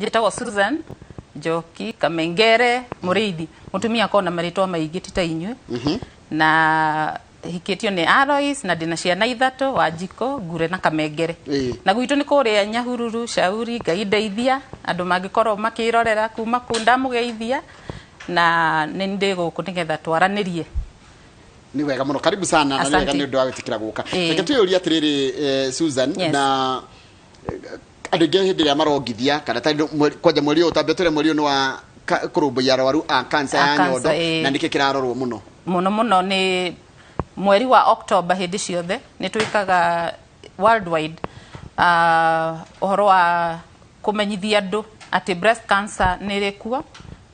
njĩtagwo Susan Njoki Kamengere Muriithi mutumia kona maritwa maingĩ tita inyuĩ na hikĩtio nĩ Alois na ndĩna ciana ithatũ Wanjiko Ngure na Kamengere na gwitũ nĩ kũrĩa Nyahururu Shauri Ngai ndeithia andũ mangĩkorwo makĩrorera kuma kũu ndamũgeithia na nĩ ndĩ gũkũ nĩgetha twaranĩrie. Ni wega muno, karibu sana na wega nĩ ũndũ wa gwĩtĩkĩra gũka. Reke twĩyũrie atĩrĩrĩ Susan na andũ aingĩ hĩndĩ ĩrĩa marongithia kana kwanja mweri ũyũ ũtambĩtũre mweri ũyũ nĩ wa kũrũmbũiya arwaru a cancer ya nyondo na nĩkĩ kĩrarorwo mũno mũno nĩ mweri wa October hĩndĩ ciothe nĩ twĩkaga worldwide ũhoro wa kũmenyithia andũ atĩ breast cancer nĩ ĩrĩ kuo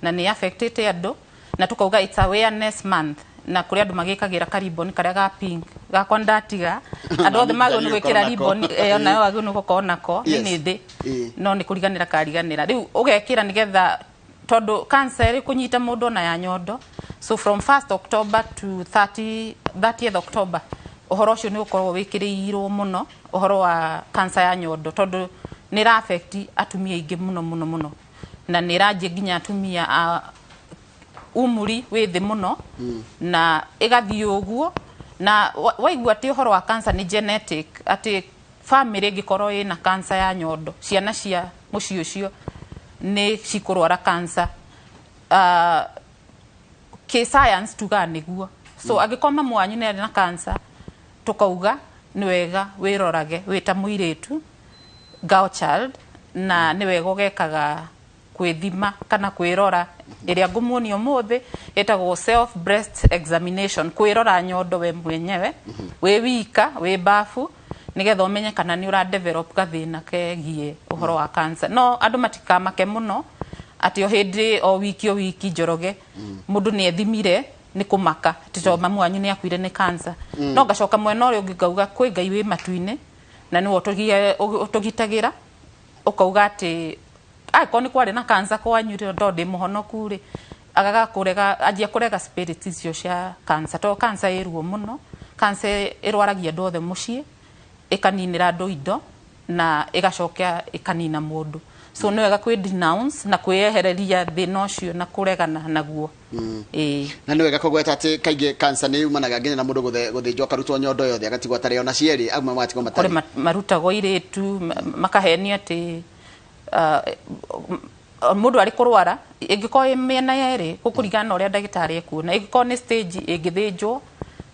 na nĩ affectĩte andũ na tukauga it's awareness month na kũrĩ andũ magĩkagĩra kariboni karĩa ga pink gakwa ndatiga andũ othe magĩrĩirwo nĩ gwĩkĩra riboni nayo wagĩrĩirwo nĩ gũkorwo nako nĩ thĩ no nĩ kũriganĩra kariganĩra rĩu ũgekĩra nĩgetha tondũ cancer ĩrĩ kũnyita mũndũ na ya nyondo so from 1st October to 30th October ũhoro ũcio nĩ ũkorwo wĩkĩrĩirwo mũno ũhoro wa cancer ya nyondo tondũ nĩ ra affect atumia aingĩ mũno na nĩ ranjie nginya atumia umuri wĩthĩ mũno na ĩgathiĩ ũguo na waigua atĩ ũhoro wa cancer nĩ genetic atĩ family ĩngĩkorwo ĩna cancer ya nyondo ciana cia mũciĩ ũcio nĩ cikũrwara cancer kĩ science tuga nĩguo so angĩkoma mwanyu nĩ arĩ na cancer tukauga nĩ wega wĩrorage wĩta mũirĩtu girl child na nĩ wega ũgekaga kwĩthima kana kwĩrora ĩrĩa ngũmuonia ũmũthĩ ĩtagwo self breast examination kwĩrora nyondo we mwenyewe wĩ wika wĩ bafu nĩgetha ũmenye kana nĩ ũra develop gathĩna kegiĩ ũhoro wa cancer no andũ matikamake mũno atĩ o hĩndĩ o wiki Njoroge mũndũ nĩ ethimire nĩ kũmaka tito mamu wanyu nĩ akuire nĩ cancer no ngacoka mwena ũrĩa ũngĩ ngauga kwĩ Ngai wĩ matu-inĩ na nĩ ũtũgitagĩra ũkauga atĩ ko nĩ kwarĩ na cancer kwanyu ndo ndĩ mũhonoku rĩ agagakũrega anjia kũrega spirits icio cia cancer to cancer ĩruo mũno cancer ĩrwaragia andũ othe mũciĩ ĩkaninĩra andũ indo na ĩgacokia ĩkanina mũndũ so nĩ wega kwĩ denounce na kwĩyehereria thĩna ũcio na kũregana naguo na nĩ wega kũgweta atĩ kaingĩ cancer nĩ yumanaga nginya na mũndũ gũthĩnjwo akarutwo nyondo yothe agatigwo atarĩ ona cierĩ amwe matigwo matarĩ kũrĩ marutagwo irĩtu makahenio atĩ mũndũ arĩ kũrwara ĩngĩkorwo mĩena yerĩ gũkũringana ũrĩa ndagĩtarĩ ekuona ĩngĩkorwo nĩ stage ĩngĩthĩnjwo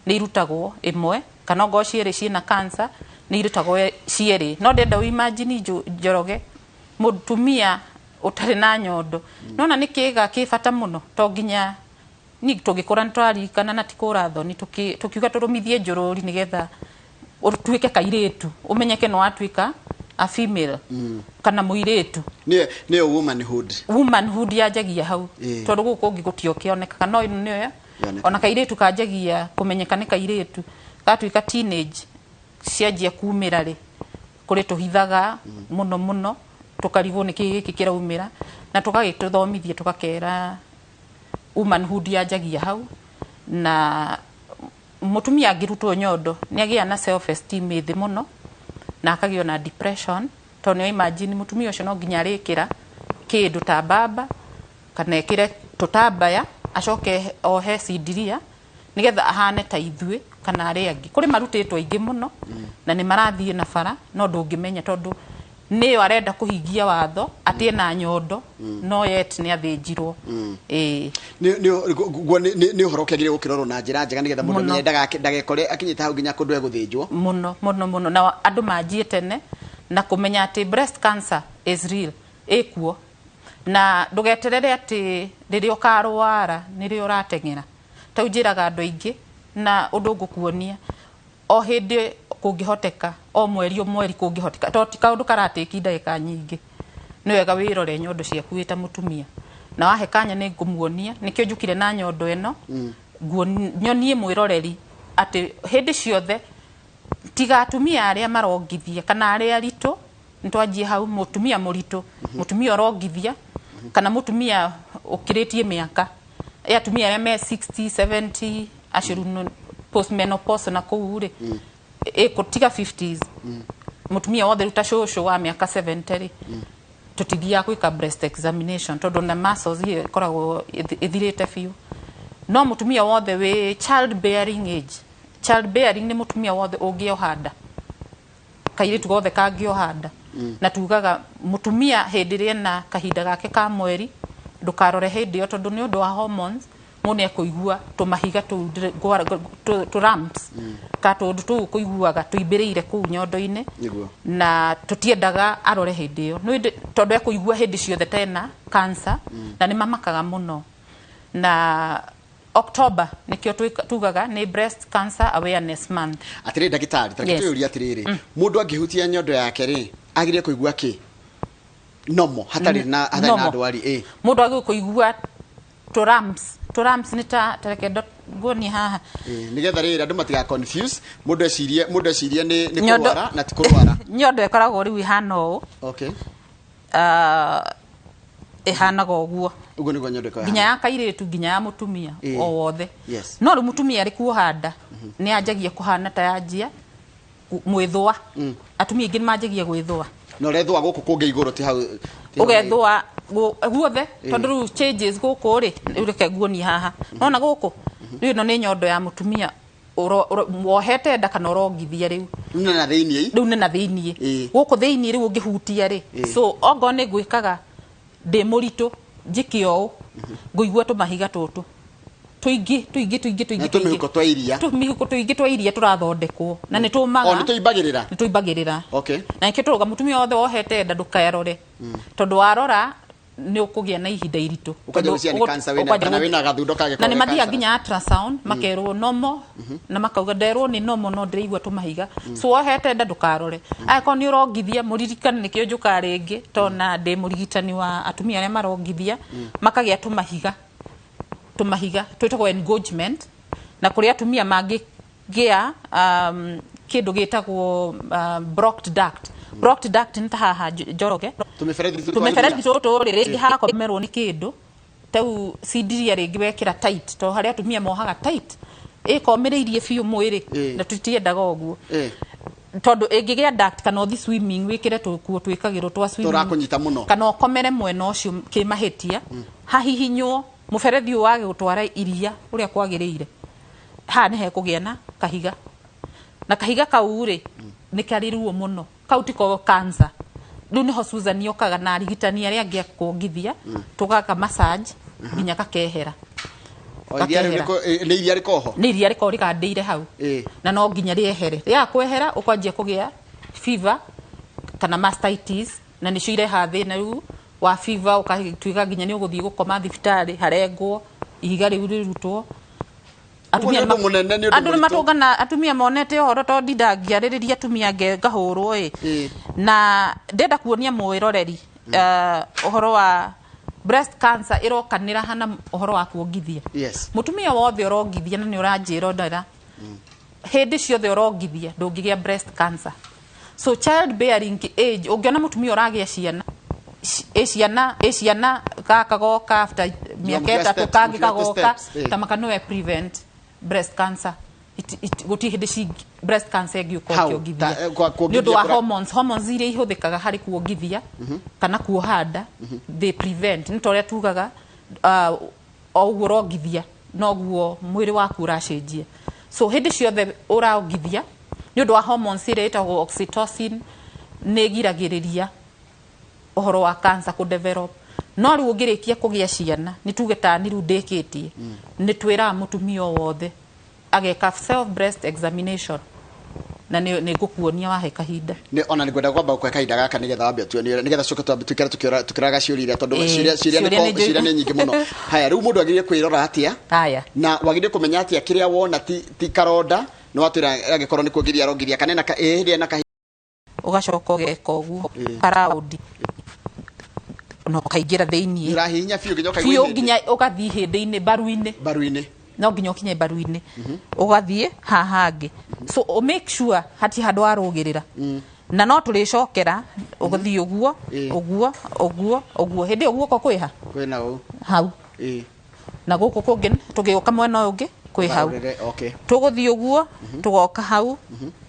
nĩ irutagwo ĩmwe kana ngo cierĩ ciĩna cancer nĩ irutagwo cierĩ no ndenda imagine Njoroge mũtumia ũtarĩ na nyondo nona nĩ kĩga kĩbata mũno to nginya ni tũgĩkũra nĩtwarikana na tikũra thoni tukiuga tũrũmithie njũrũri nĩgetha ũtuĩke kairĩtu ũmenyeke no atuĩka a female kana mũirĩtu nĩ womanhood yanjagia hau tondũ gũkũ ũngĩ gũtio kĩoneka no nĩyo ona kairĩtu kanjagia kũmenyeka nĩ kairĩtu gatuĩka teenage cianjia kumĩra rĩ kũrĩ tũhithaga mũno tukarigwo nĩkĩ gĩkĩ kĩraumĩra na tũgagĩtũthomithia tũgakera womanhood yanjagia hau na mũtumia angĩrutwo nyondo nĩ agĩa na self esteem thĩ mũno na akagĩa na depression to nĩ imagine mũtumia ũcio no nginya arĩkĩra kĩndũ ta mbamba kana ekĩre tũtambaya acoke ohe cindiria nĩgetha ahane ta ithuĩ kana arĩa angĩ kũrĩ marutĩtwo aingĩ mũno na nĩ marathiĩ na bara no ndũngĩmenya tondũ nĩyo arenda kũhingia watho atĩ na nyondo no yet nĩ athĩnjirwo nĩ ũhoro ũkĩagĩrĩirwo gũkĩrorwo na njĩra njega nĩgetha mũndũ amenye ndagekore akinyĩte hau nginya kũndũ egũthĩnjwo mũno na andũ manjie tene na kũmenya atĩ breast cancer is real ĩkuo na ndũgeterere atĩ rĩrĩa ũkarwara nĩrĩo ũrateng'era tau njĩraga andũ aingĩ na ũndũ ngũkuonia o hĩndĩ kũngĩhoteka o mweri kũngĩhoteka to ti kaũndũ karatĩki ndagĩka nyingĩ nĩ wega wĩrore nyondo ciaku wĩ ta mũtumia na wahe kanya nĩ ngũmuonia nĩkĩo njũkire na nyondo ĩno nyonie mwĩroreri atĩ hĩndĩ ciothe tiga atumia arĩa marongithia kana arĩa aritũ nĩtwanjie hau mũtumia mũritũ mũtumia ũrongithia kana mũtumia ũkĩrĩtie mĩaka atumia arĩa me 60 70 aciru post menopause na kũu rĩ ĩkũtiga 50s mũtumia wothe ruta cũcũ wa mĩaka 70 rĩ tutithia gwika breast examination tondu na muscles here koragwo ithirite fiu no mutumia wothe we child bearing age child bearing ni mutumia wothe ungiohanda kairitu gothe kangiohanda na tugaga mutumia hindirie na kahinda gake ka mweri ndukarore hindi yo tondu ni undu wa hormones mune ekuigua tumahiga tu ramps ka tundu tu kuiguaga tuimbiriire ku nyondo-ini na tutiendaga arore hindi yo no tondu ekuigua hindi ciothe tena cancer na ni mamakaga muno na October nikio tugaga ni breast cancer awareness month. Atire ndagitari takituria atiriri mundu angihutia nyondo yake ri agire kuigua ki nomo hatari na ndwari mundu agire kuigua to ramps ni ta tareke goni haha nigetha riri andu matiga confuse mundu ecirie ni kurwara na ti kurwara nyondo ekoragwo riu ihana uu okay ihana goguo ugo ni nyondo kwa ginya ya kairitu ginya ya mutumia o wothe no ri mutumia ari kuhanda ni anjagia kuhana ta yanjia mwithwa atumia ingi manjagia gwithwa no rethwa guku kunge iguru ti hau ugethwa guothe tondu ru changes guku ri ureke guoni haha nona guku riu ni nyondo ya mutumia wohete nda kana urongithia riu na thiini riu na thiini guku thiini riu ungihutia ri so ogo ni gwikaga de muritu njikio nguigua tumahiga tutu tuingi tumihiko twa iria turathondekwo na ni tumaga ni tuibagirira okay na ikituga mutumia wothe wohete nda ndukaerore tondu warora ni ukugia na ihinda iritu ukajucia ni cancer wina gathundo kage na ni mathia ginya ultrasound makerwo nomo na makauga nderwo ni nomo no ndireigua tumahiga so wohete nda ndukarore ako ni urongithia muririkane nikio njuka ringi tona ndi murigitani wa atumia aria marongithia makagia tumahiga twitagwo engorgement na kuri atumia mangi gia kindu gitagwo blocked duct ni haha njoroge tumeferethi tutu riri hakomerwo ni kindu tau cidiria ringi wekira tight to haria atumia mohaga tight ikomereirie fiu mwiri na tutiendaga oguo tondu ingigia duct kana uthi swimming wikire tukuo twikagirwo twa swimming turakunyita muno kana ukomere mwena ucio kimahitia hahihinywo muferethi wage gutwara iria uria kwagiriire ha ni he kugia na kahiga kau ri ni kariruo muno kau tiko cancer riu niho Susan yokaga na arigitani aria angia kungithia tugaka massage ginya kakehera ni iria rikoho ni iria riko rikandeire hau na no ginya riehere ya kwehera ukwanjia kugia fever kana mastitis na nicio ireha thina riu wa fever ukatuiga ginya ni uguthii gukoma thibitari harengwo ihiga riu rirutwo andu matungana atumia monete horo to ndidangiaririria atumia ngahurwo na ndenda kuonia mwiroreri uhoro wa breast cancer irokanira hana uhoro wa kuongithia mutumia wothe urongithia na ni uranjira ndara hindi ciothe urongithia ndungigia breast cancer so child bearing age ungiona mutumia uragia ciana gakagoka after miaka 3 kangi kagoka tamaka no prevent breast cancer guti hindi breast cancer ngiuko kiongithia ni undu wa hormones iria ihuthikaga hari kuongithia kana kuohanda they prevent ni toria tugaga oguo rongithia noguo mwiri waku uracenjia so hindi ciothe uraongithia ni undu wa hormones iria itagwo oxytocin ni giragiriria uhoro wa cancer ku develop no riu ungirikia kugia ciana ni tuge ta ni riu ndikitie ni twira mutumia wothe ageka self breast examination na ni ngukuonia wahe kahinda ni ona nigwenda kwamba kwa kahinda gaka nigetha wambia tuonire nigetha coka twambe tukiraga ciurire tondu ciria ni nyingi muno haya riu mundu agirie kwirora atia haya na wagirie kumenya atia kiria wona ti karonda no watwira agikorwo ni kuongithia rongithia kana na hiri na ugacoka ugeka uguo karaudi no kaingira thiini irahinya fiu ginya ugathii hindi-ini baru-ini no ginya ukinye baru-ini ugathie hahangi so make sure hati handu arugirira na no turicokera ugathie uguo hindi uguo ko kwiha kwina u hau na guku kungi tugiuka mwena ungi kwi hau tuguthie uguo tugoka hau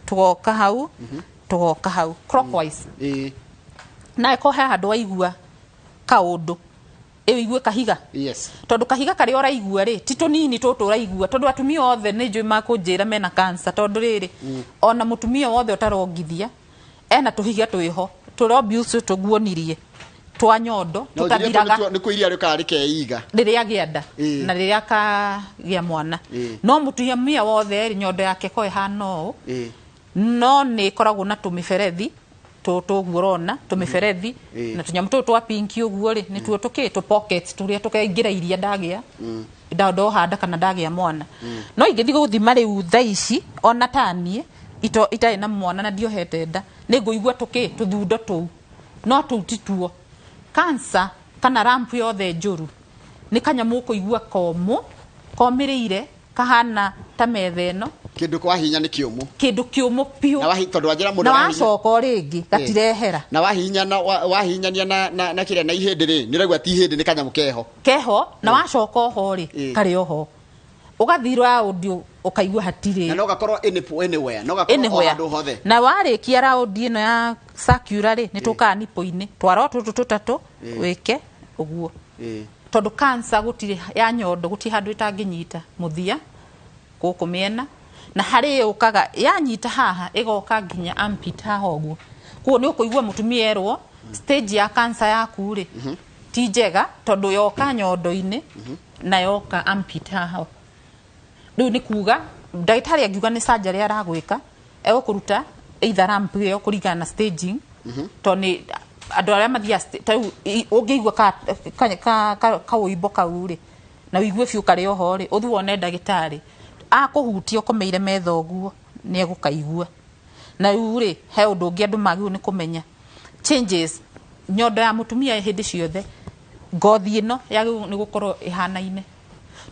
tugoka hau clockwise na eko he handu waigua kaundu igue kahiga yes tondu kahiga kari oraigua ri ti tunini tutu uraigua tondu atumia othe ni njui makunjira mena cancer tondu riri ona mutumia wothe utarongithia ena tuhiga twiho turobuse tuguonirie twa nyondo tutathiraga ni kuiria rikari keiga riria gienda na riria ka gia mwana no mutumia wothe ri nyondo yake ko ihana no ni koragwo na tumiberethi tuguorona tumiberethi na tunyamu twa pinki uguo ri ni tuo tukitu pockets turia tukaingira iria ndagia ndado handa kana ndagia mwana no ingithi guthima riu thaici ona tanie itai na mwana na dio hetenda ni nguigua tuthundo tu no tutituo cancer kana ramp yothe njuru ni kanyamu kuigua komirire kahana ta metheno kindu kwa hinya ni kiumu piu na wahi tondu wajira mundu na wacoka ringi gatirehera na wahinyania na kire na ihindi ri ni regwa ti ihindi ni kanyamu keho na wacoka ho ri kari oho ugathirwa audio ukaigua hatiri na no gakorwo anywhere no gakorwo handu hothe na warikia raundi ino ya circular ri ni tuka nipo-ini twaro tutatu wike uguo tondu cancer gutiri ya nyondo guti handu itanginyita muthia guku miena na hari ukaga yanyita haha igoka nginya armpit haha uguo kuo ni ukuigua mutumia erwo stage ya cancer yaku ri ti njega tondu yoka nyondo-ini na yoka armpit haha riu ni kuga ndagitari angiuga ni surgery aragwika kuruta either ramp yo kurigana na staging to ni andu aria mathia tau ungiigua ka uimbo kau ri na wigue fiu kari oho ri uthu wone ndagitari akuhutia ukomeire metho guo ni egukaigua na riu ri he undu ungi andu magiu ni kumenya changes nyondo ya mutumia hindi ciothe ngothi ino yagiu ni gukorwo ihanaine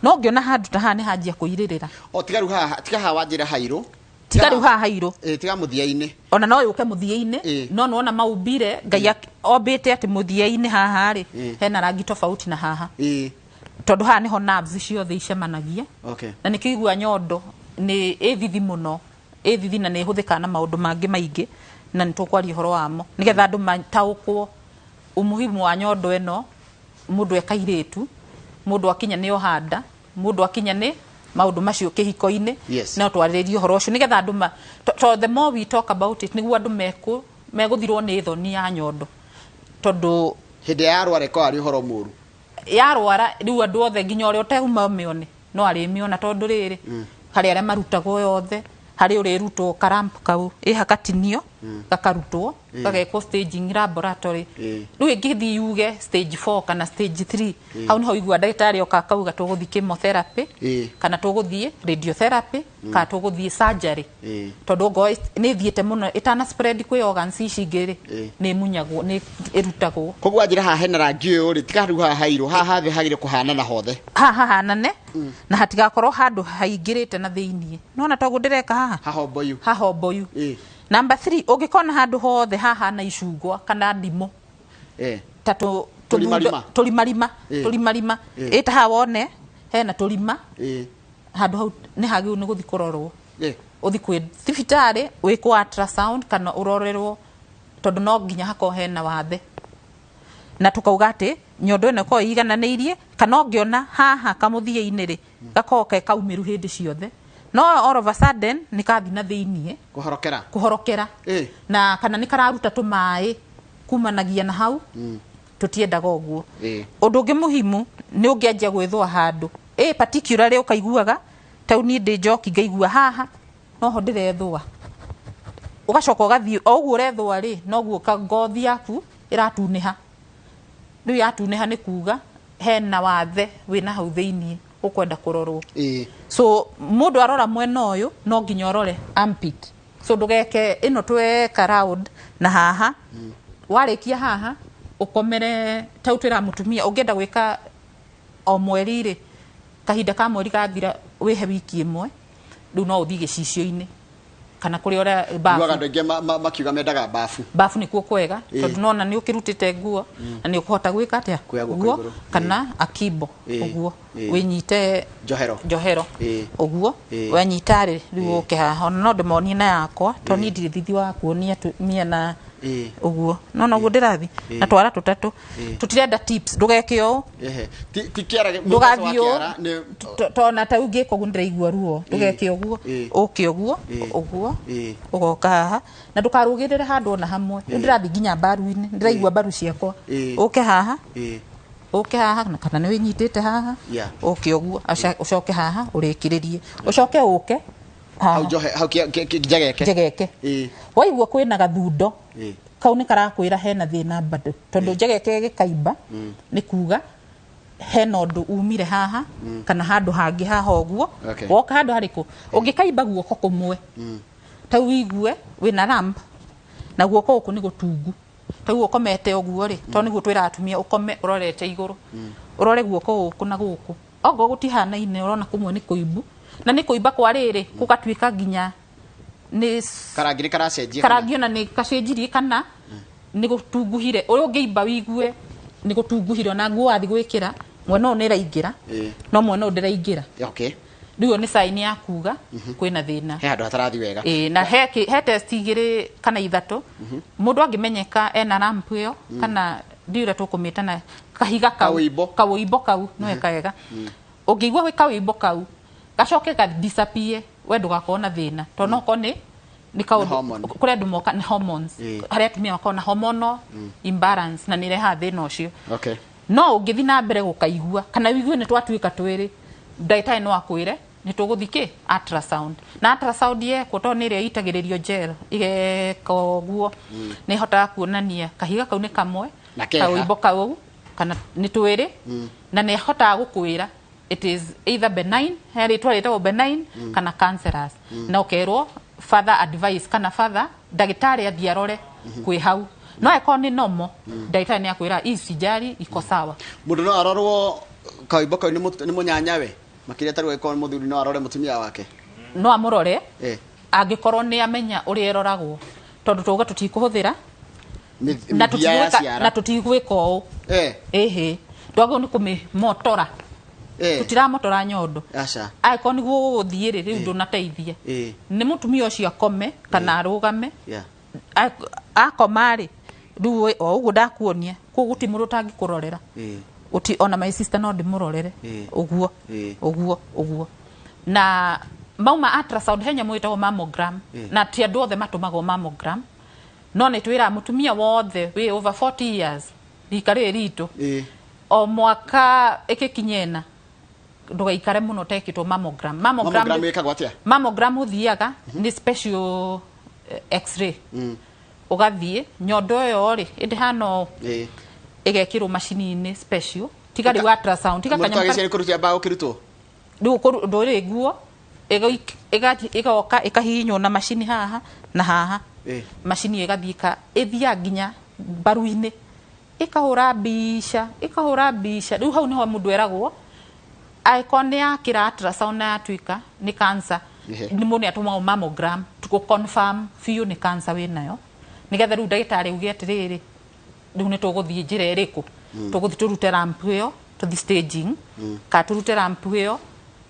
no ngiona handu ta hane hanjia kuiririra tigaru haha wanjira hairu tigaru haha hairu tiga muthia-ini ona no yuke muthia-ini no nona maumbire ngai ombite ati muthia-ini haha ri hena rangi tofauti na haha tondu haha niho nerves ciothe icemanagia na nikigua nyondo ni ithithi muno ithithi na ni huthika na maundu mangi maingi na nitukwaria horo wamo nigetha andu mataukwo umuhimu wa nyondo eno mundu ekairitu mundu akinya ni ohanda mundu akinya ni maundu macio kihiko-ini no twaririe horo ucio nigetha andu the more we talk about it niguo andu meguthirwo ni thoni ya nyondo tondu hindi ya rware ko ari horo muru ya rwara riu andu othe nginya uri uteguma mione no ari miona tondu riri hari aria marutagwo yothe hari uri rutwo karamp kau hakatinio gakarutwo gagekwo staging laboratory riu ingithi yuge stage 4 kana stage 3 hau niho igua ndagitari okakauga tuguthie chemotherapy kana tuguthie radiotherapy kana tuguthie surgery tondu ngo ni thiete muno itana spread kwi organs icingiri ni munyagwo ni irutagwo koguo anjira haha hena rangi uyu ri tigaru haha hairu haha thi hagire kuhanana hothe haha hanane na hatigakorwo handu haingirite na thiini nona togu ndireka haha homboyu number 3 ungikona handu hothe haha na icungwa kana ndimo tatu tulimarima eta ha wone hena tulima handu hau ni hagiu ni guthi kurorwo uthi kwi thibitari wikwo ultrasound kana urorerwo tondu no nginya hako hena wathe na tukauga ati nyondo eno ko igananirie kana ungiona haha kamuthia-ini ri gakoke kaumiru hindi ciothe no all of a sudden nikathi na thiini kuhorokera na kana nikararuta tumai kumanagia na hau tutiendaga uguo undu ungi muhimu ni ungianjia gwithwa handu particularly ukaiguaga tauni ndi njoki ngaigua haha no ho ndirethwa ugacoka ugathii oguo urethwa ri noguo ngothi yaku iratuniha riu yatuniha ni kuga hena wathe wina hau thiini ukwenda kurorwo so mundu arora mwena uyu no nginya orore armpit so ndugeke ino tweka round na haha warikia haha ukomere tautira mutumia ungienda gwika o mweri ri kahinda ka mweri gathira wihe wiki imwe riu no uthie gicicio-ini kana kuri ora bafu nguaga ndege makiuga mendaga bafu nikuo kwega tondu nona ni ukirutite nguo na ni ukuhota gwika atia nguo kana akibo uguo winyite johero uguo wenyitari riu uke haha no ndimonie na yakwa to ni ndirithi wa kuonia miena uguo no guo ndirathi na twara tutatu tutirenda tips ndugeke o ti kiara ndugathio tona ta ungi ko ndiraigua ruo ndugeke uguo uke uguo uguo ugoka haha na ndukarugirire handu na hamwe ndirathi nginya baru-ini ndiraigua baru ciakwa uke haha uke haha kana ni winyitite haha uke uguo ucoke haha urikiririe ucoke uke hau jegeke waigua kwina gathundo kau ni karakwira hena thina bado tondu jegeke gikaimba ni kuga hena undu umire haha kana handu hangi haha uguo woka handu hariku ungikaimba guoko kumwe ta wigue wina ramp na guoko uku ni gutungu ta guoko mete uguo ri to niguo twira atumia ukome urorete iguru urore guoko uku na guku ogo gutihana ine urona kumwe ni kuimbu na ni kuimba kwa riri gugatuika nginya ni karangiri karacenjia karangio na ni kacenjirie kana ni gutunguhire uria ungiimba wigue ni gutunguhire na nguo athi gwikira mwena o ni raingira no mwena o ndiraingira riu ni sign ya kuga kwina thina he handu hatarathi wega na he test igiri kana ithatu mundu angimenyeka ena ramp iyo kana ndiura tukumita na kahiga kawuimbo kau no ekega ungigwa wi kawuimbo kau gacoke ka disappear we ndugakona thina to no kone ni kuri andu moka ni hormones haria atumia makona hormonal imbalance na nireha thina ucio no ungithi na mbere gukaigua kana wigue ni twatuika twiri ndagitari no akwire ni tuguthiki ultrasound na ultrasound ye ko ni ire itagiririo gel igeko guo ni hota kuonania kahiga kau ni kamwe kawuimbo kau kana ni twiri na ni hota gukwira it is either benign heri twaleta benign kana cancerous na ukerwo further advice kana further dagitari athiarore kwi hau no eko ni nomo dagitari ni akwira isijari iko sawa mundu no arorwo kawimbo kau ni munyanyawe makiria taru eko muthuri no arore mutumia wake no amurore angikorwo ni amenya uri eroragwo tondu tuga tutikuhuthira na tutigwika o ndwago ni kumimotora tutiramotora nyondo aiko niguo guthiire riu ndunateithia ni mutumia ucio akome kana arugame akoma ri riu o uguo ndakuonia ku guti mundu tangikurorera uti ona my sister no ndimurorere uguo na mauma ultrasound henya mwitagwo mammogram na ti andu othe matumagwo mammogram no ni twira mutumia wothe we over 40 years rikari ritu o mwaka ikikinyena ndugaikare muno tekitwo mammogram ikagwa atia mammogram uthiaga ni special x-ray ugathie nyondo yo ri indi hano igekirwo machine-ini special tigari wa ultrasound tigakanya mutagiciri kurutia bao kirutwo nduri guo igoka ikahinywo na machine haha na haha machine igathika ithia nginya baru-ini ikahura bisha riu hau niho mundu eragwo aikone akira ultrasound na tuika ni cancer ni mundu atuma mammogram tuko confirm fiu ni cancer we nayo nigetha riu ndagitari ugie atiriri riu ni tuguthie njira iriku tuguthie turute ramp iyo tuthi staging ka turute ramp iyo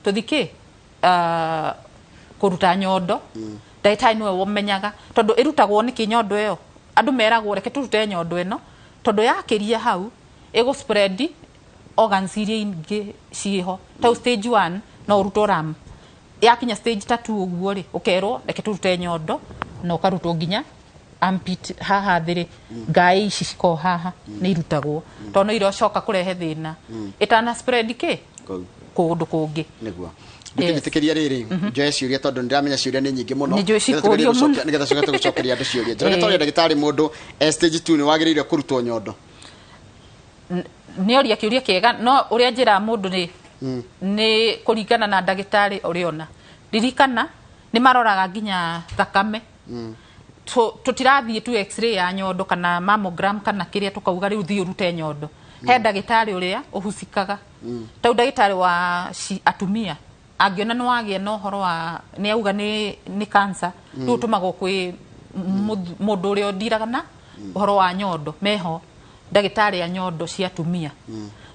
tuthiki kuruta nyondo ndagitari niwe womenyaga tondu irutagwo ni kinyondo iyo andu meragwo reke turute nyondo ino tondu yakiria hau ego spread organs iria ingi ciho ta stage 1 no ruto ram yakinya stage 3 uguo ri ukerwo reke turute nyondo no karutwo nginya ampit haha thiri ngai ici ciko haha ni irutagwo tondu iro coka kurehe thina itana spread ki kundu kungi niguo ndikithikiriria riri njoe ciuria tondu ndiramenya ciuria ni nyingi muno nigetha coka tugucokeria andu ciuria njoe tondu ndagitari mundu stage 2 ni wagirire kurutwo nyondo ni oria kiuria kiega no uria njira mundu ni kuringana na ndagitari uriona ririkana ni maroraga nginya thakame tutirathie tu x-ray ya nyondo kana mammogram kana kiria tukauga riu thio rute nyondo he ndagitari uria uhucikaga ta ndagitari wa atumia angiona no agie no horo wa ni auga ni cancer riu tumagwo kwi mundu uria ndiraga na horo wa nyondo meho ndagitari ya nyondo cia atumia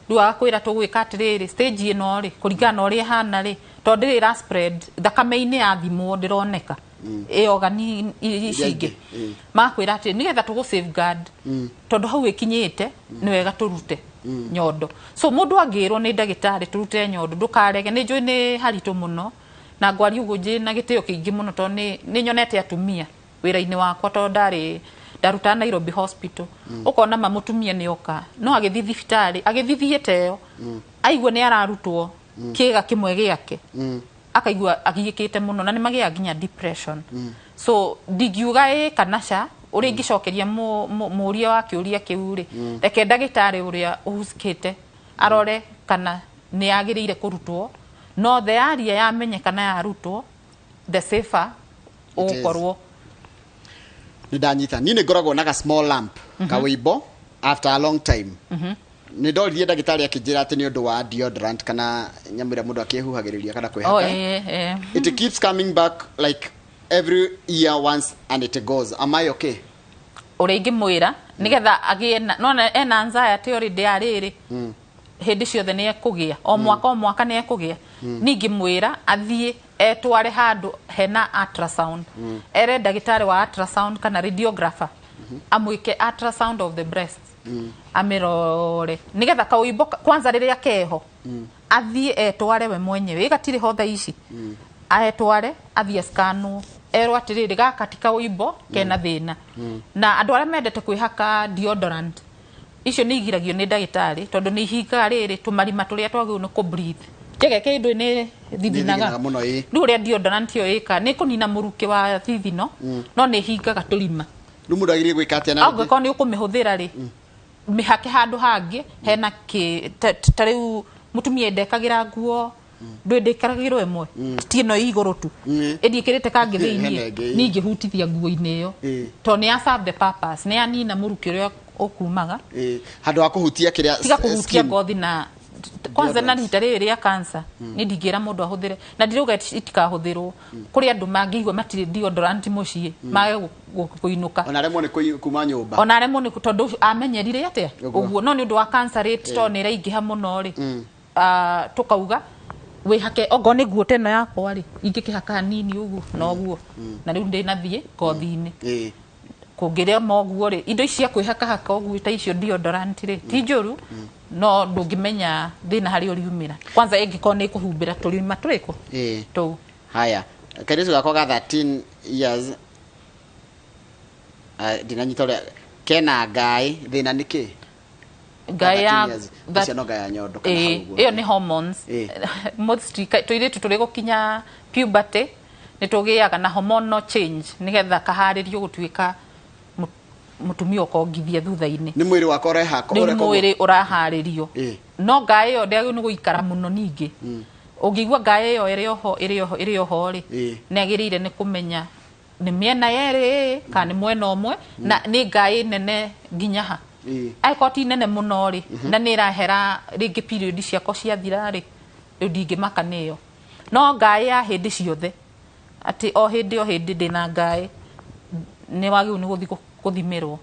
riu agakwira tugwika atiriri stage ino ri kuringana uria hana ri tondu ira spread thakame-ini ya thimwo ndironeka ogani icingi makwira ati nigetha tugu safeguard tondu hau ikinyite ni wega turute nyondo so mundu angirwo ni ndagitari turute nyondo ndukarege ni njui ni haritu muno na ngwari ugu nji na gitio kiingi muno to ni nyonete atumia wira-ini wakwa to ndaruta Nairobi Hospital ukona mamutumia ni oka no agithi thibitari agithithiete yo aigua ni ararutwo kiga kimwe giake akaigua agiyikite muno na ni magia ginya depression so ndigiuga kanasha uri ngicokeria muria wa kiuria kiuri reke ndagitari uria uhusukite arore kana ni agiriire kurutwo no the area ya menyekana ya rutwo the safer ukorwo nidanyita nini ngoragwo na small lamp kawibo after a long time ni ndorithie ndagitari akijira ati ni undu wa deodorant kana nyamira mundu akihuhagiriria kana kwihaka it keeps coming back like every year once and it goes. Am I okay? Ureingi mwira nigetha agie no ena anxiety already ariri hindi ciothe ni ekugia o mwaka ni ekugia ningi mwira athie etware handu hena ultrasound ere ndagitari wa ultrasound kana radiographer amwike ultrasound of the breast amirore nigetha kauibo kwanza riria keho athie etware we mwenyewe igatiri hotha ici aetware athie scanno ero atiriri gakatika uibo kena thina na andu aria mendete kwihaka deodorant icio ni igiragio ni ndagitari tondu ni ihinga riri tumarima turia twagirwo ni ku breathe kege kindu ni thithinaga riu ria deodorant yo ika ni kunina muruki wa thithino no ni ihingaga turima riu mundu agirie gwika atia na angiko ni ukumihuthira ri mihake handu hangi hena ki tariu mutumia ndekagira nguo ndwendekagirwo emwe tino iguru tu endikirite kangi thiini ningi hutithia nguo-ini iyo to ni a serve the purpose ni anina muruki uria okumaga handu wa kuhutia kiria tiga kuhutia ngothi na kwanza na rita riri ria cancer ni ndingira mundu ahuthire na ndiruga itikahuthirwo kuri andu mangigwa matire deodorant mucii mage kuinuka ona remwo ni kuma nyumba ona remwo ni tondu amenyerire atia uguo no ni undu wa cancer rate to ni raingiha muno ri tukauga wihake ogo ni guo teno yakwa ri ingikihaka nini uguo no guo na riu ndina thie ngothi-ini kugiria moguo ri indo ici kwihaka haka uguo ta icio deodorant ri ti njuru no ndungimenya thina hari uriumira kwanza ingiko ni kuhumbira turima turiko tu haya kairetu gakwa ga 13 years dinanyita uri kena ngai thina niki ngai ya ya nyondo kana uguo iyo ni hormones mostly tuiretu turi gukinya puberty ni tugiaga na hormonal change nigetha kaharirio gutuika mutumia ukongithia thutha-ini ni mwiri wakwa urehaka ni mwiri uraharirio no ngai yo ndiagio ni guikara muno ningi ungigwa ngai yo iri oho ri ni agirire ni kumenya ni miena yeri kana ni mwena omwe na ni ngai nene nginya ha aikoti nene muno ri na ni irahera ringi period ciako ciathira ri riu ndingimaka niyo no ngai ya hindi ciothe ati o hindi ndina ngai ni wagiu ni guthi kuthimirwo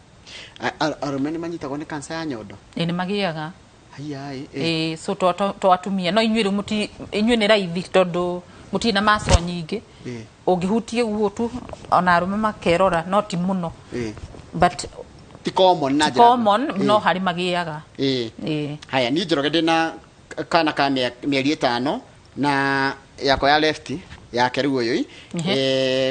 arume ni manyitagwo ni cancer ya nyondo ni magiaga hayai so to atumia no inyuire muti inyuire raithi tondu muti na maso nyingi ungihutie guo tu ona arume makerora no ti muno but ti common na common no hari magiaga haya ni njoroge ndina kana ka mieri 5 na yako ya left yake riu uyu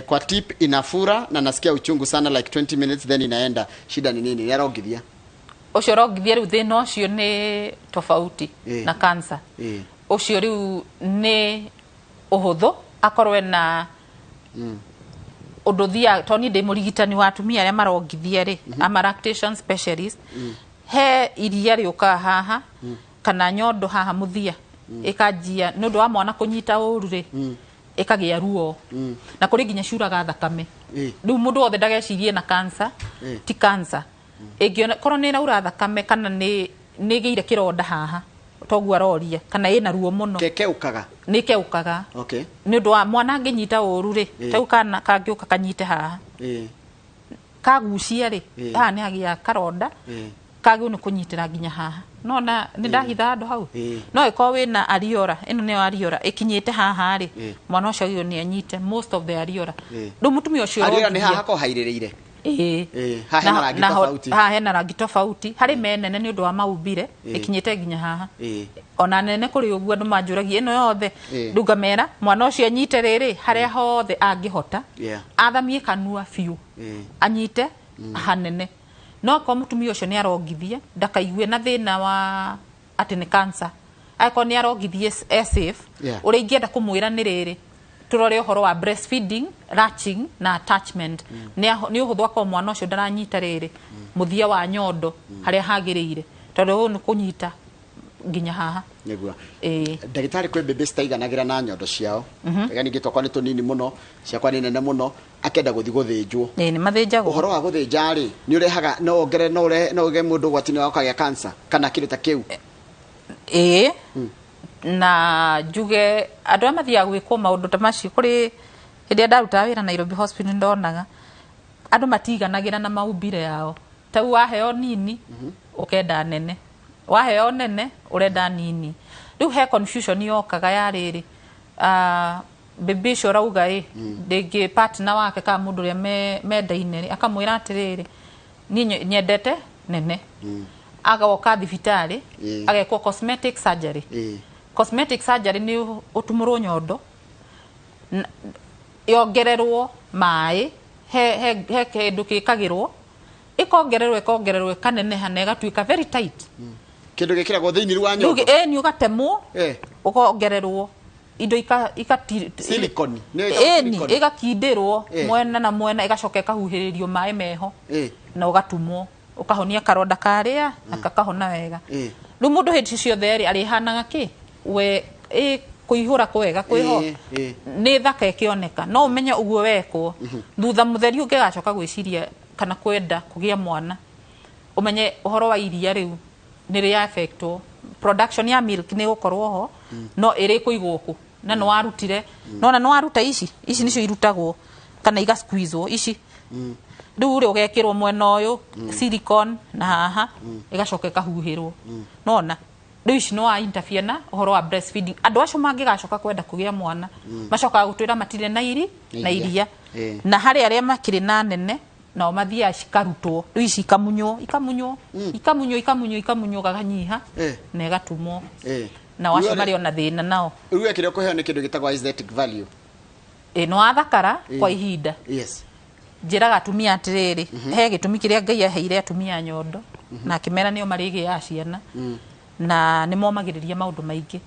kwa tip inafura na nasikia uchungu sana like 20 minutes then inaenda shida ni nini yarongithia ucio rongithia riu thina ucio ni tofauti na cancer ucio riu ni uhuthu akorwe na undu thia toni ndi murigitani wa atumia aria marongithia ri ama lactation specialist he iria riuka haha kana nyondo haha muthia ikajia nundu wa mwana kunyita uru ri ikagia ruo na kuri ginya curaga thakame riu mundu wothe ndagecirie na cancer ti cancer ingiona korwo ni raura thakame kana ni giire kironda haha togu aroria kana ina ruo muno kekeukaga ni keukaga ni undu wa mwana nginyita uru ri tau kana kangiuka kanyite haha kagucia ri haha ni agia karonda kagä nä kå nyitä ra nginya haha nona nä ndahitha andå hau no ä korwo wä na ariora ä no nä yo ariora ä kinyä te haha rä mwana å cio agä nä anyite most of the ariora rä u må tumia å cio ariora nä haha hakorwo hairä rä ire haha hena rangi tofauti harä menene nä å ndå wa maumbire ä kinyä te nginya haha ona nene kå rä å guo andå manjå ragia ä no yothe rä u ngamera mwana å cio anyite rä rä harä a hothe angä hota athamie kanua biå anyite hanene no ko mutumia ucio ni arongithie ndakaigue na thina wa ati ni cancer aiko ni arongithie safe uri ingienda kumwira ni riri turore uhoro wa breastfeeding latching na attachment ni uhuthwa kwa mwana ucio ndaranyita riri muthia wa nyondo haria hagirire tondu ni kunyita nginya haha nigua ndagitari kwe bebe staiganagira na nyondo ciao yani gitokwa ni tunini muno ciakwa ni nene muno akenda guthi guthinjwo ni mathinjagwo uhoro wa guthinja ri ni urehaga no ongere no uge mundu gwatini wa kagĩa cancer kana kindu ta kiu na njuge andu amathia gwikwo maundu ta macio kuri hĩndĩ ndaruta wĩra Nairobi Hospital ndonaga andu matiganagira na maumbire yao tau waheo nini ukenda nene waheo nene urenda nini riu he confusion yokaga ya riri bebe cio rauga ndingi partner wake ka mundu ria mendaine akamwira atiriri ni nyendete nene agaoka thibitari agekwo cosmetic surgery cosmetic surgery ni utumurwo nyondo yongererwo mai he kindu gikagirwo ikongererwo kaneneha na igatuika very tight kindu gikiragwo thiini wa nyondo ni ugatemwo ukongererwo indo silicone ni igakindirwo mwena na mwena igacoka ikahuhiririo mai meho na ugatumwo ukahonia karonda karia akakahona wega riu mundu hindi ciothe ari hanaga ki we kuihura kwega kwiho ni thaka ikioneka no umenye uguo wekwo thutha mutheri ungigacoka gwiciria kana kwenda kugia mwana umenye uhoro wa iria riu ni ri affectwo production ya milk ni gukorwo ho no iri kuigwo ku na no warutire no no waruta ici nicio irutagwo kana iga squeeze ici riu ri ugekirwo mwena uyu silicone na haha igacoka ikahuhirwo nona riu ici no wa interfere na uhoro wa breastfeeding andu acio mangigacoka kwenda kugia mwana macoka gutwira matire na iria na hari aria makiri na nene na mathia cikarutwo riu ici ikamunywo gaganyiha na igatumwo na wacio mari ona thina nao riu ekire kuheo ni kindu gitagwa aesthetic value no athakara kwa ihinda njiraga atumia atiriri he gitumi kiria Ngai aheire atumia nyondo na kimera nio marigi ya ciana na ni momagiriria maundu maingi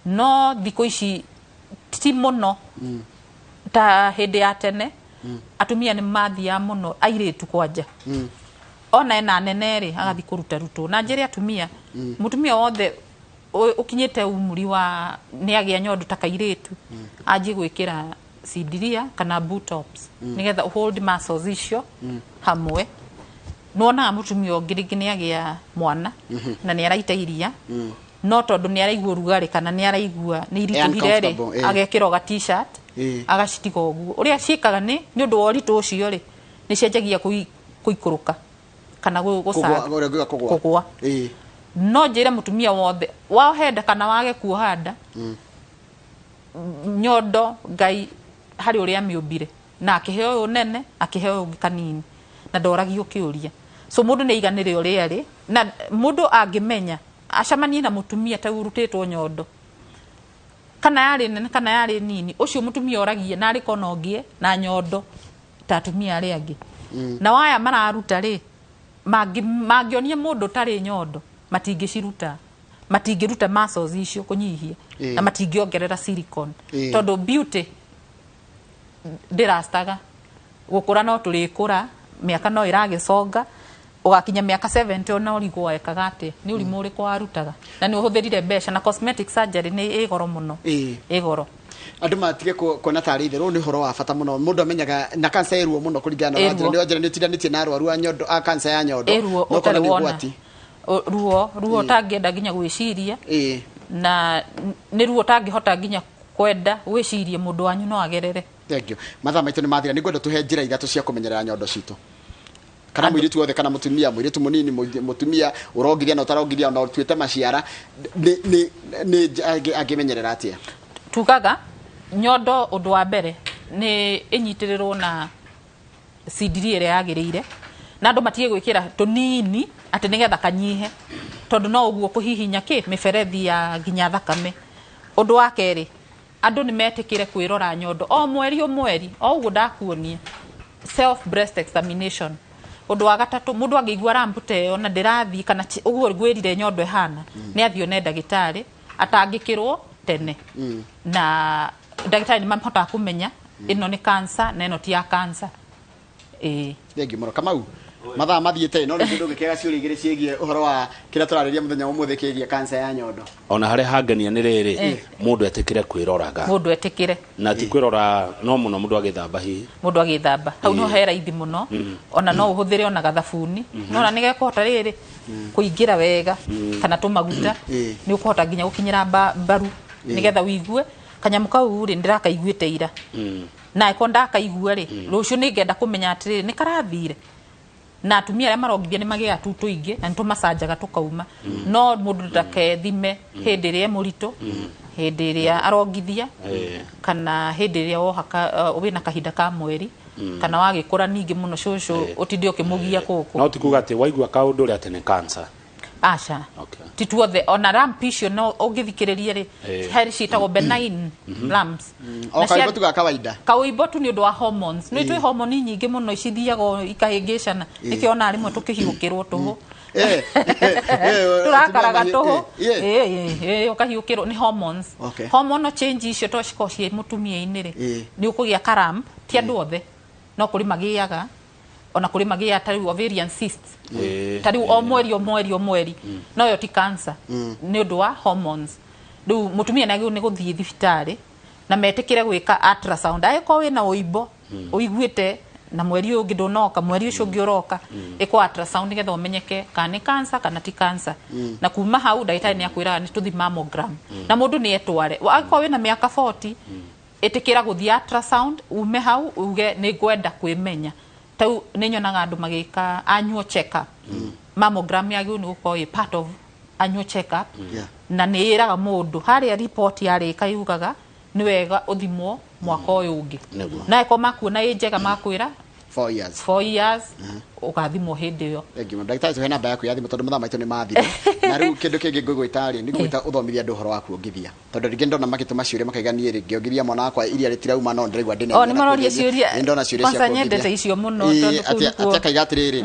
no thiko ici ti muno ta hindi ya tene atumia ni mathia muno airitu kwanja ona ena neneri agathi kuruta ruto na njiri atumia mutumia wothe ukinyite umuri wa ni agia nyondo ta kairitu aji gwikira sidiria kana butops nigetha hold muscles icio hamwe nona mutumia ongirigi ni agia mwana na ni araita iria no tondu ni araigua rugari kana ni araigua ni irituhire ri agekira ga t-shirt agacitiga uguo uria ciikaga ni undu wa ritu ucio ri ni cianjagia kuikuruka kana kugwa no njire mutumia wothe wahenda kana wage kuohanda nyondo Ngai hari uria miumbire na akiheo nene akiheo kanini na ndoragio kiuria so mundu ni iganire uria ri na mundu angimenya acamanie na mutumia ta urutitwo nyondo kana yari nene kana yari nini ucio mutumia oragie na ari konongie na nyondo ta atumia ari angi na waya mararuta ri mangionie mundu tari nyondo matingiruta muscles icio kunyihia na matingiongerera silicone tondu beauty ndirastaga gukura no turikura miaka no iragiconga ugakinya miaka 70 ona urigwo ekaga ati ni urimu uriku warutaga na ni uhuthirire mbeca na cosmetic surgery ni igoro muno igoro andu matige kuona tari ithiru ni horo wa bata muno mundu amenyaga na cancer iruo muno kuringana na njira ni tidanĩtie na arwaru a nyondo a cancer ya nyondo no kana ni gwati ruo tangienda nginya gwiciria na ni ruo tangihota nginya kwenda gwiciria mundu wanyu no agerere thank you mathaa maitu ni mathira ni ngwenda tuhe njira ithatu cia kumenyerera nyondo citu kana mwiritu wothe kana mutumia mwiritu munini mutumia urongithia na utarongithia na tuite maciara ni agimenyerera atia tugaga nyondo undu wa mbere ni inyitirirwo na sidiri ire yagirire na andu matige gwikira tunini ati nigetha kanyihe tondu no uguo kuhihinya miberethi ya ginya thakame. Undu wa keri andu ni metikire kwirora nyondo o mweri o uguo ndakuonia self breast examination. Undu wa gatatu mundu angigua rampute ona ndirathi kana uguo gwirire nyondo ehana ni athio ne ndagitari atangikirwo tene na ndagitari ni mahota kumenya ino ni cancer na ino ti ya cancer. Thengi muno Kamau mathaa mathiete no ndu ngikega ciuri igire ciegie uhoro wa kira turariria muthenya umuthe kiegie cancer ya nyondo ona hare hangania ni riri mundu etikire kwiroraga mundu etikire na ti kwirora no muno mundu agithamba hi mundu agithamba hau no hera ithi muno ona no uhuthire ona gathabuni no na nige kuhota riri kuingira wega kana tumaguta ni ukuhota ginya gukinyira mbaru nigetha wigue kanyamu kau ri ndirakaiguite ira na iko ndakaigua ri rucio ni ngenda kumenya atiri ni karathire na atumia aria marongithia ni magia tutu ingi na nitumacanjaga tukauma no mundu ndakethime hindi iria murito hindi iria arongithia kana hindi iria wohaka wina kahinda ka mweri kana wagikura ningi muno cucu utinde ukimugia kuku no tikuga ati waigua kaundu ri ati ni cancer acha tituothe ona lump icio no ungithikiriria ri hari citagwo benign lumps o kaimbo tu ga kawaida kaimbo tu ni undu wa hormones no itwe hormone nyingi muno icithiago ikahingicana nikiona arimwe tukihiukirwo tuhu turakaraga tuhu ukahiukirwo ni hormones hormone change icio to cikocie mutumia-ini ri ni ukugia karam ti andu othe no kuri magiaga ona kuri magia tari ovarian cysts tari o mweri no yo ti cancer ni undu wa hormones du mutumia nagi ni guthii thibitari na metikire gwika ultrasound aiko wina uibo uiguite na mweri ungi ndunoka mweri ucio ungi uroka iko ultrasound nigetha umenyeke kana ni cancer kana ti cancer na kuma hau ndagitari ni akwira ni tuthi mammogram na mundu ni etware aiko wina miaka 40 etikira guthii ultrasound ume hau uge ni gwenda kwimenya tau ninyonaga andu magika annual check up mammogram yagi ni gukorwo part of annual check up na ni iraga mundu hari report yari kayugaga ni wega uthimwo mwaka uyu ungi na iko makuona njega makwira 4 years ukathimwo hindi yo engimo ndagitari tu hena baya ku yathimo tondu muthamaitu ni mathira na riu kindu kingi ngwigwitari ni gwita uthomithia andu horo wa kuongithia tondu ringi ndona makituma ciuria makaigania ringi ongithia mwana wakwa iria ritirauma no ndiraigua ndine ni maroria ciuria ndona ciuria cia nyendete icio muno tondu atia kaiga atiriri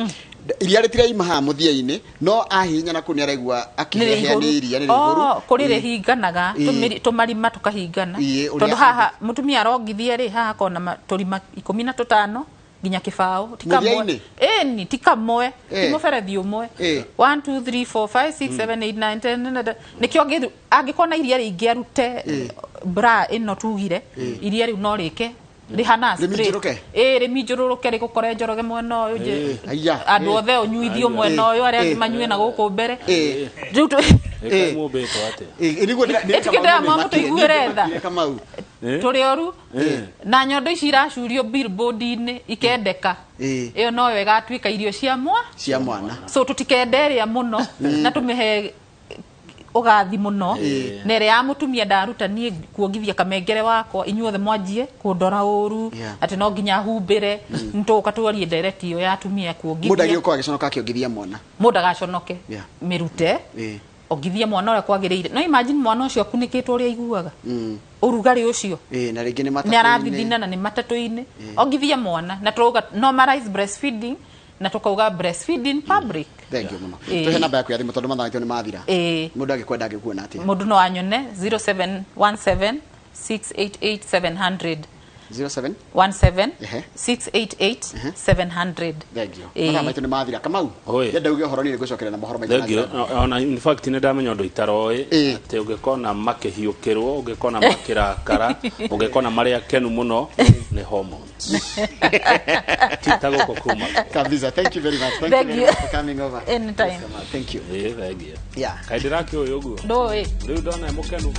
iria ritiraima ha muthia-ini no ahinya na kuni araigua akihehea ni iria ni riguru kuri rihinganaga tumarima tukahingana tondu haha mutumia arongithia ri haha kona turima 15 ginya kibao tikamwe ni tikamwe timoferethi umwe 1 2 3 4 5 6 7 8 9 10 nikio ngiru angikona iria ringi arute bra ino tugire iria riu no rike rihana straight riminjururuke rigukore njoroge mwena uyu je andu othe unyuithio mwena uyu aria manyue na guku mbere riu mubito ate niguo ndikida mamutu iguire tha turi oru na nyondo ici iracurio billboard-ini ikendeka iyo no yo igatuika irio cia mwana so tutikederia muno na tumihe ugathi muno nere ya mutumia ndaruta nie kuongithia kamengere wakwa inyuothe mwanjie kundora uru ati no nginya humbire ntuka tuorie direct iyo ya atumia kuongithia muda giko agiconoka akiongithia mwana muda gaconoke mirute ogithia mwana ore kwagirire no imagine mwana ucio akunikitwo uri aiguaga urugari ucio na ringi ni matatu ni arathithina na ni matatu-ini ogithia mwana na turuga normalize breastfeeding na tukauga breastfeeding public thank you muno tuhe namba yaku ya thimu tondu mathaa ni mathira mundu agikwenda agikuona atia mundu no anyone 0717 688 700 0717 688 700 thank you mathaa ni mathira Kamau yenda uge horo ni gucokera na mohoro maitho mathira ona in fact ni ndamenya undu itaroi ati ugikona makihiukirwo ugikona makirakara ugikona maria kenu muno ni hormones titago kokuma kabisa thank you very much thank you for coming over anytime thank you thank you yeah kaidira ki uyu guo do riu ndona mukenu